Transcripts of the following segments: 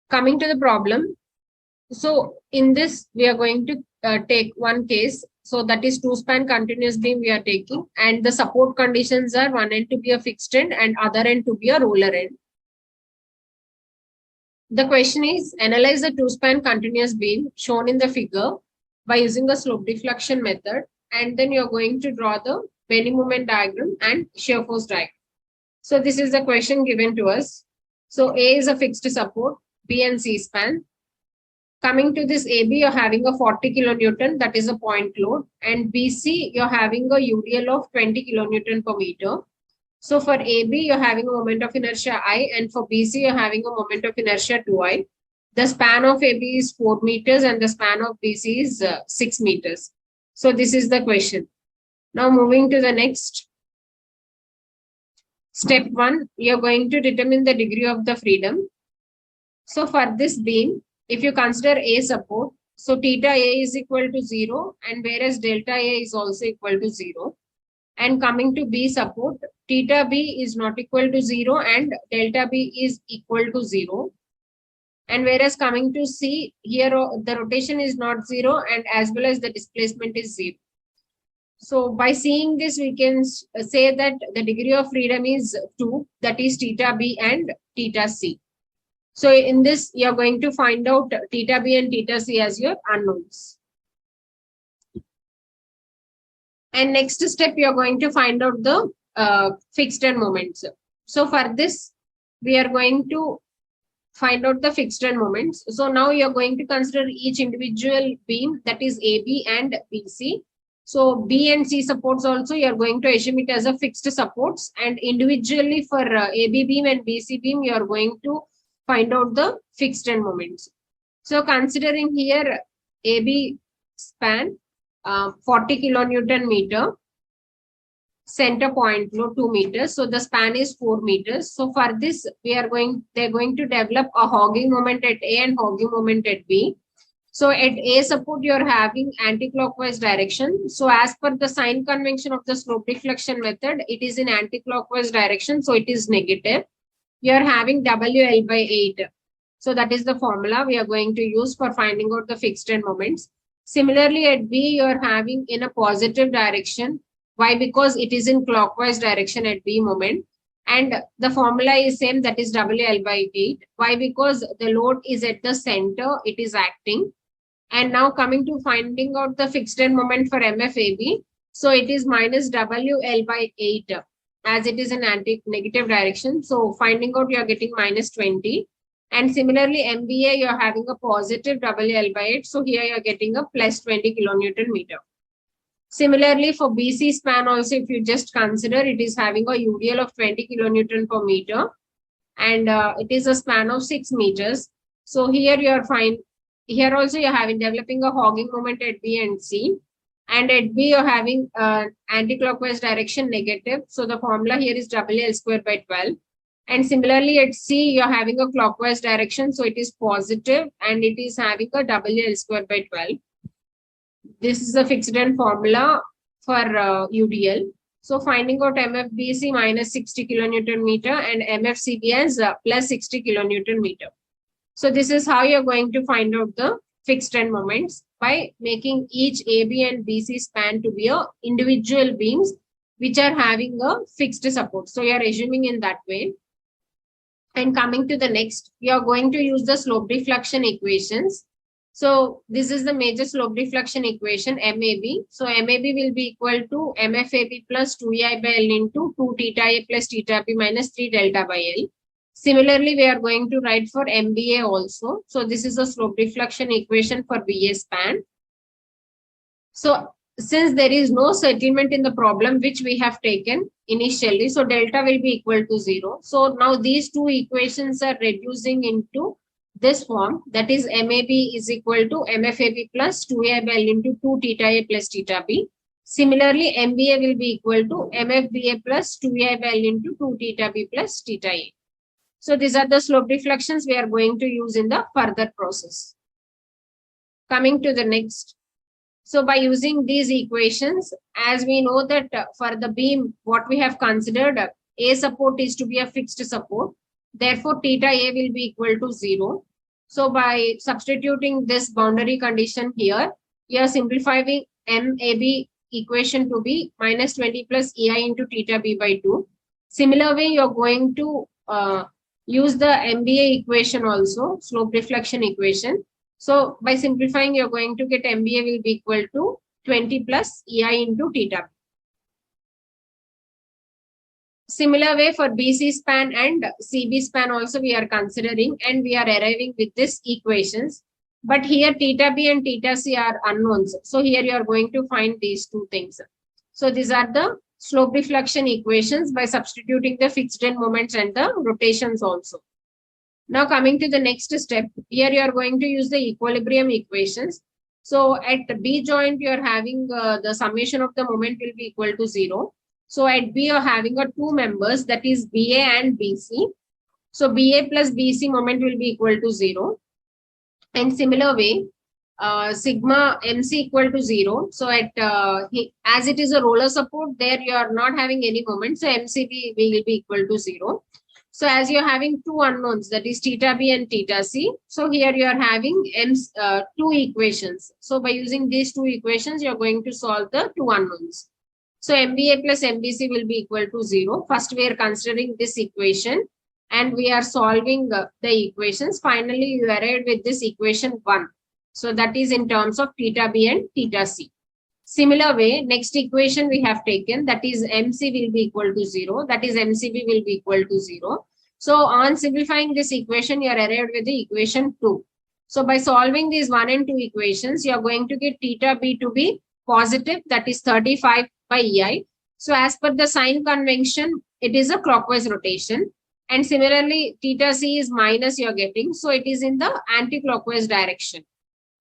Coming to the problem. So in this, we are going to take one case. So that is two span continuous beam we are taking, and the support conditions are one end to be a fixed end and other end to be a roller end. The question is, analyze the two span continuous beam shown in the figure by using the slope deflection method, and then you're going to draw the bending moment diagram and shear force diagram. So this is the question given to us. So A is a fixed support, B and C span. Coming to this AB, you're having a 40 kilonewton, that is a point load, and BC, you're having a UDL of 20 kilonewton per meter. So for AB, you're having a moment of inertia I, and for BC, you're having a moment of inertia 2I. The span of AB is 4 meters and the span of BC is 6 meters. So this is the question. Now moving to the next. Step 1, you're going to determine the degree of the freedom. So for this beam, if you consider A support, so theta A is equal to 0, and whereas delta A is also equal to 0. And coming to B support, theta B is not equal to 0 and delta B is equal to 0. And whereas coming to C, here the rotation is not 0 and as well as the displacement is 0. So by seeing this, we can say that the degree of freedom is 2, that is theta B and theta C. So in this, you're going to find out theta B and theta C as your unknowns. And next step, you're going to find out the fixed end moments. So for this, we are going to find out the fixed end moments. So now you're going to consider each individual beam, that is AB and BC. So B and C supports also, you're going to assume it as a fixed supports, and individually for AB beam and BC beam, you're going to find out the fixed end moments. So considering here AB span 40 kilonewton meter, center point load 2 meters, so the span is 4 meters. So for this, they're going to develop a hogging moment at A and hogging moment at B. So at A support, you're having anti-clockwise direction. So as per the sign convention of the slope deflection method, it is in anti-clockwise direction, so it is negative. We are having WL by 8. So that is the formula we are going to use for finding out the fixed end moments. Similarly, at B, you are having in a positive direction. Why? Because it is in clockwise direction at B moment. And the formula is same, that is WL by 8. Why? Because the load is at the center, it is acting. And now coming to finding out the fixed end moment for MFAB. So it is minus WL by 8 as it is in anti-negative direction. So finding out, you are getting minus 20. And similarly, MBA, you are having a positive WL by 8. So here you are getting a plus 20 kilonewton meter. Similarly, for BC span also, if you just consider, it is having a UDL of 20 kilonewton per meter. And it is a span of 6 meters. So here you are fine. Here also you're having developing a hogging moment at B and C. And at B, you're having anti-clockwise direction negative. So the formula here is WL square by 12. And similarly at C, you're having a clockwise direction. So it is positive and it is having a WL square by 12. This is the fixed end formula for UDL. So finding out MFBC minus 60 kilonewton meter and MFCB as plus 60 kilonewton meter. So this is how you're going to find out the fixed end moments by making each AB and BC span to be a individual beams which are having a fixed support. So you're assuming in that way. And coming to the next, you're going to use the slope deflection equations. So this is the major slope deflection equation MAB. So MAB will be equal to MFAB plus 2EI by L into 2 theta A plus theta B minus 3 delta by L. Similarly, we are going to write for MBA also. So this is a slope deflection equation for BA span. So since there is no settlement in the problem which we have taken initially, so delta will be equal to 0. So now these two equations are reducing into this form, that is MAB is equal to MFAB plus 2A by L into 2 theta A plus theta B. Similarly, MBA will be equal to MFBA plus 2A by L into 2 theta B plus theta A. So these are the slope deflections we are going to use in the further process. Coming to the next. So by using these equations, as we know that for the beam, what we have considered, A support is to be a fixed support. Therefore, theta A will be equal to 0. So by substituting this boundary condition here, you are simplifying MAB equation to be minus 20 plus EI into theta B by 2. Similar way, you're going to use the MBA equation also, slope deflection equation. So by simplifying, you're going to get MBA will be equal to 20 plus EI into theta B. Similar way for BC span and CB span also we are considering, and we are arriving with this equations. But here theta B and theta C are unknowns. So here you are going to find these two things. So these are the slope deflection equations by substituting the fixed end moments and the rotations also. Now coming to the next step, here you are going to use the equilibrium equations. So at B joint, you are having the summation of the moment will be equal to 0. So at B, you're having two members, that is BA and BC. So BA plus BC moment will be equal to 0. And similar way, sigma MC equal to 0. So at as it is a roller support, there you are not having any moment. So MCB will be equal to 0. So as you're having two unknowns, that is theta B and theta C. So here you are having two equations. So by using these two equations, you're going to solve the two unknowns. So MBA plus MBC will be equal to 0. First, we are considering this equation and we are solving the equations. Finally, you arrived with this equation 1. So that is in terms of theta B and theta C. Similar way, next equation we have taken, that is MC will be equal to 0. That is MCB will be equal to 0. So on simplifying this equation, you are arrived with the equation 2. So by solving these 1 and 2 equations, you are going to get theta B to be positive, that is 35 by EI. So as per the sign convention, it is a clockwise rotation. And similarly, theta C is minus you're getting. So it is in the anti-clockwise direction.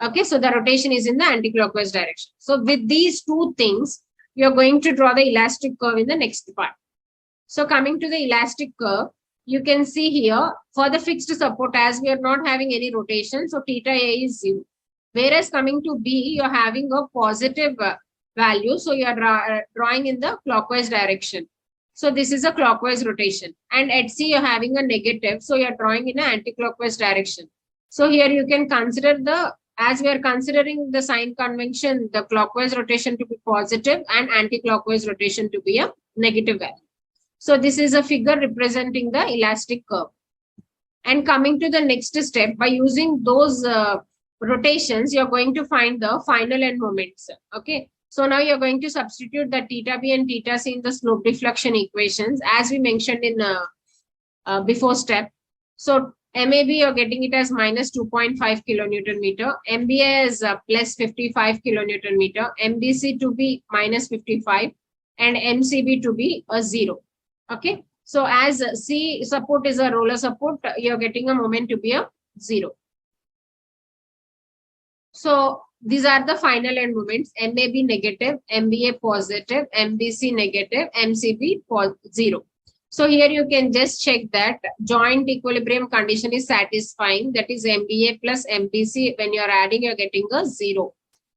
Okay, so the rotation is in the anti-clockwise direction. So with these two things, you're going to draw the elastic curve in the next part. So coming to the elastic curve, you can see here for the fixed support, as we are not having any rotation, so theta A is 0. Whereas coming to B, you're having a positive value. So you are drawing in the clockwise direction. So this is a clockwise rotation. And at C, you're having a negative. So you're drawing in an anti-clockwise direction. So here you can consider as we are considering the sign convention, the clockwise rotation to be positive and anti-clockwise rotation to be a negative value. So this is a figure representing the elastic curve. And coming to the next step, by using those rotations, you're going to find the final end moments. Okay. So now you're going to substitute the theta B and theta C in the slope deflection equations, as we mentioned in before step. So MAB, you're getting it as minus 2.5 kilonewton meter. MBA is plus 55 kilonewton meter. MBC to be minus 55 and MCB to be a 0. Okay. So as C support is a roller support, you're getting a moment to be a 0. So these are the final end moments: MAB negative, MBA positive, MBC negative, MCB 0. So here you can just check that joint equilibrium condition is satisfying. That is MBA plus MBC. When you are adding, you're getting a 0.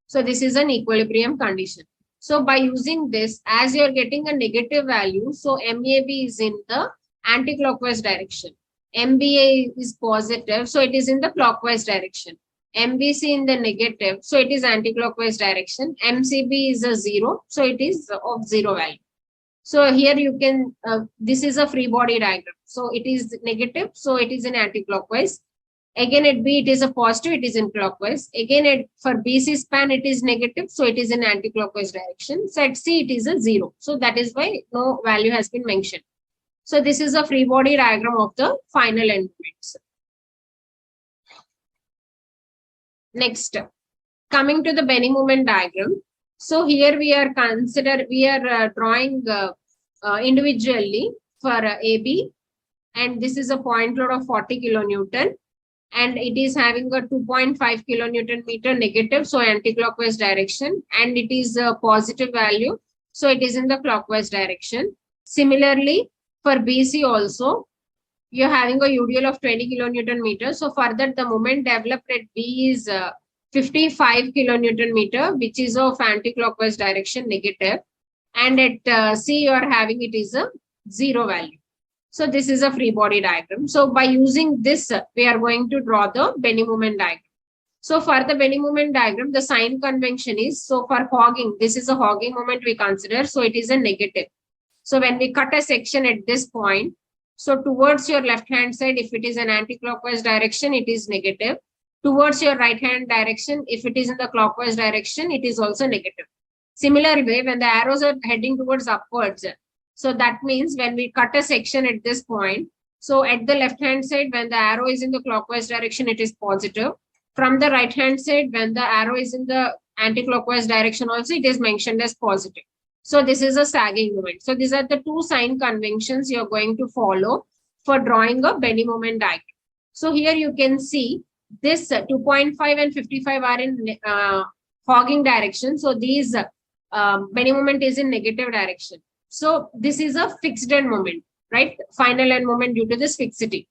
So this is an equilibrium condition. So by using this, as you're getting a negative value, so MAB is in the anti-clockwise direction. MBA is positive, so it is in the clockwise direction. MBC in the negative, so it is anti-clockwise direction. MCB is a 0, so it is of 0 value. So here you can, this is a free body diagram. So it is negative, so it is in anti-clockwise. Again at B, it is a positive, it is in clockwise. Again for BC span, it is negative, so it is in anti-clockwise direction. So at C, it is a 0. So that is why no value has been mentioned. So this is a free body diagram of the final end moments. Next, coming to the bending moment diagram. So here we are drawing individually for AB, and this is a point load of 40 kilonewton, and it is having a 2.5 kilonewton meter negative, so anti-clockwise direction, and it is a positive value, so it is in the clockwise direction. Similarly, for BC also, you're having a UDL of 20 kilonewton meter. So for that, the moment developed at B is 55 kilonewton meter, which is of anti-clockwise direction negative. And at C, you are having it is a 0 value. So this is a free body diagram. So by using this, we are going to draw the bending moment diagram. So for the bending moment diagram, the sign convention is, so for hogging, this is a hogging moment we consider. So it is a negative. So when we cut a section at this point, so towards your left hand side, if it is an anti-clockwise direction, it is negative. Towards your right hand direction, if it is in the clockwise direction, it is also negative. Similar way, when the arrows are heading towards upwards, so that means when we cut a section at this point, so at the left hand side, when the arrow is in the clockwise direction, it is positive. From the right hand side, when the arrow is in the anti-clockwise direction also, it is mentioned as positive. So this is a sagging moment. So these are the two sign conventions you're going to follow for drawing a bending moment diagram. So here you can see this 2.5 and 55 are in hogging direction. So these bending moment is in negative direction. So this is a fixed end moment, right? Final end moment due to this fixity.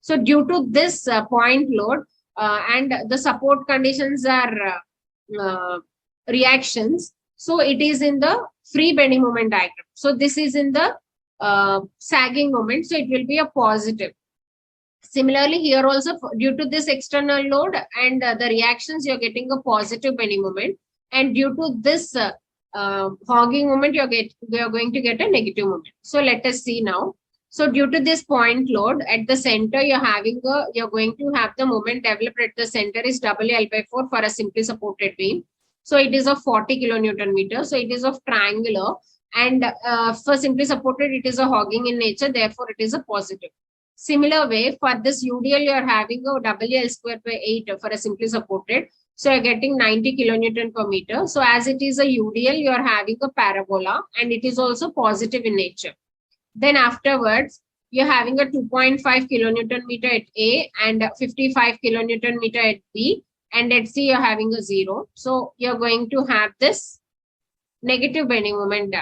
So due to this point load and the support conditions are reactions, so it is in the free bending moment diagram. So this is in the sagging moment. So it will be a positive. Similarly, here also due to this external load and the reactions, you're getting a positive bending moment. And due to this hogging moment, you're going to get a negative moment. So let us see now. So due to this point load at the center, you're going to have the moment developed at the center is WL/4 for a simply supported beam. So it is of 40 kilonewton meter. So it is of triangular, and for simply supported, it is a hogging in nature. Therefore, it is a positive. Similar way, for this UDL, you are having a WL²/8 for a simply supported. So you're getting 90 kilonewton per meter. So as it is a UDL, you are having a parabola, and it is also positive in nature. Then afterwards, you're having a 2.5 kilonewton meter at A and 55 kilonewton meter at B. And at C, you're having a 0. So you're going to have this negative bending moment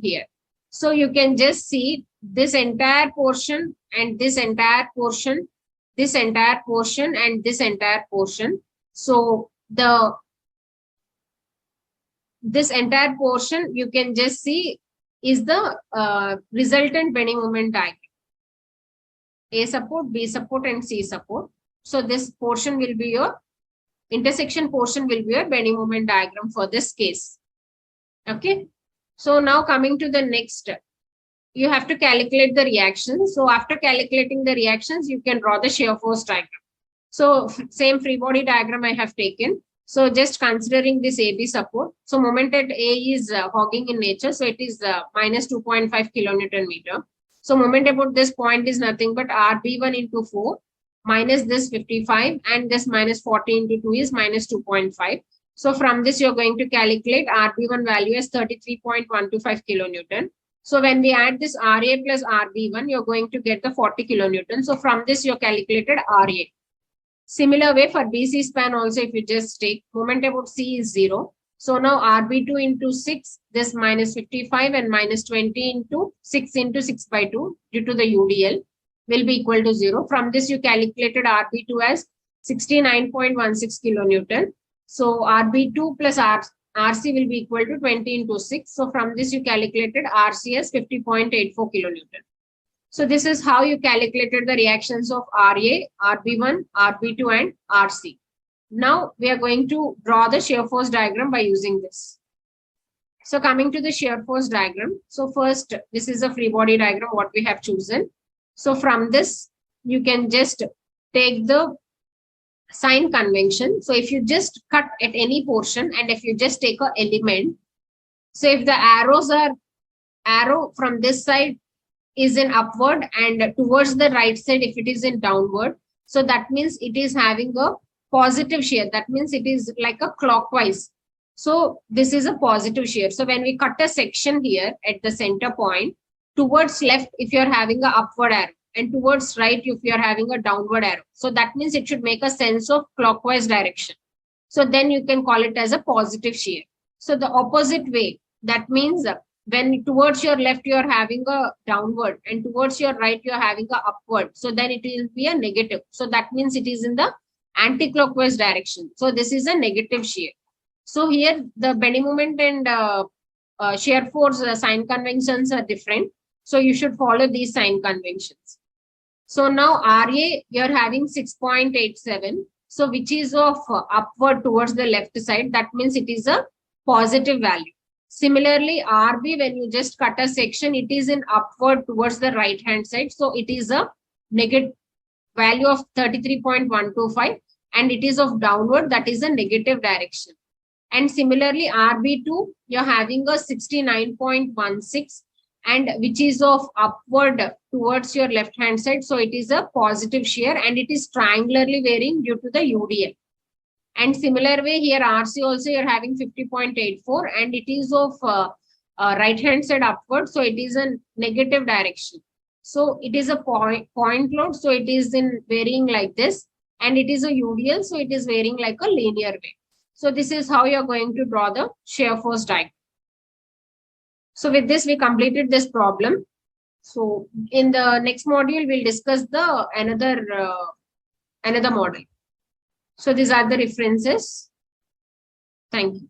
here. So you can just see this entire portion and this entire portion, this entire portion and this entire portion. So this entire portion you can just see is the resultant bending moment diagram. A support, B support and C support. So this portion will be your intersection portion will be your bending moment diagram for this case. Okay. So now coming to the next step, you have to calculate the reactions. So after calculating the reactions, you can draw the shear force diagram. So same free body diagram I have taken. So just considering this AB support. So moment at A is hogging in nature. So it is minus 2.5 kilonewton meter. So moment about this point is nothing but RB1 into 4 minus this 55 and this minus 40 into 2 is minus 2.5. So from this, you're going to calculate RB1 value as 33.125 kilonewton. So when we add this RA plus RB1, you're going to get the 40 kilonewton. So from this, you calculated RA. Similar way for BC span also, if you just take moment about C is 0. So now RB2 into 6, this minus 55 and minus 20 into 6 into 6 by 2 due to the UDL will be equal to 0. From this, you calculated RB2 as 69.16 kilonewton. So RB2 plus RC will be equal to 20 into 6. So from this, you calculated RC as 50.84 kilonewton. So this is how you calculated the reactions of RA, RB1, RB2 and RC. Now we are going to draw the shear force diagram by using this. So coming to the shear force diagram. So first, this is a free body diagram, what we have chosen. So from this, you can just take the sign convention. So if you just cut at any portion and if you just take an element, so if the arrow from this side is in upward and towards the right side, if it is in downward, so that means it is having a positive shear. That means it is like a clockwise. So this is a positive shear. So when we cut a section here at the center point, towards left, if you're having an upward arrow, and towards right, if you're having a downward arrow. So that means it should make a sense of clockwise direction. So then you can call it as a positive shear. So the opposite way, that means when towards your left, you're having a downward and towards your right, you're having a upward. So then it will be a negative. So that means it is in the anti-clockwise direction. So this is a negative shear. So here the bending moment and shear force sign conventions are different. So you should follow these sign conventions. So now RA, you're having 6.87. So which is of upward towards the left side, that means it is a positive value. Similarly, RB, when you just cut a section, it is in upward towards the right hand side. So it is a negative value of 33.125, and it is of downward, that is a negative direction. And similarly, RB2, you're having a 69.16, and which is of upward towards your left hand side. So it is a positive shear, and it is triangularly varying due to the UDL. And similar way here, RC also you're having 50.84, and it is of right hand side upward. So it is a negative direction. So it is a point load. So it is in varying like this, and it is a UDL. So it is varying like a linear way. So this is how you're going to draw the shear force diagram. So with this, we completed this problem. So in the next module, we'll discuss the another model. So these are the references. Thank you.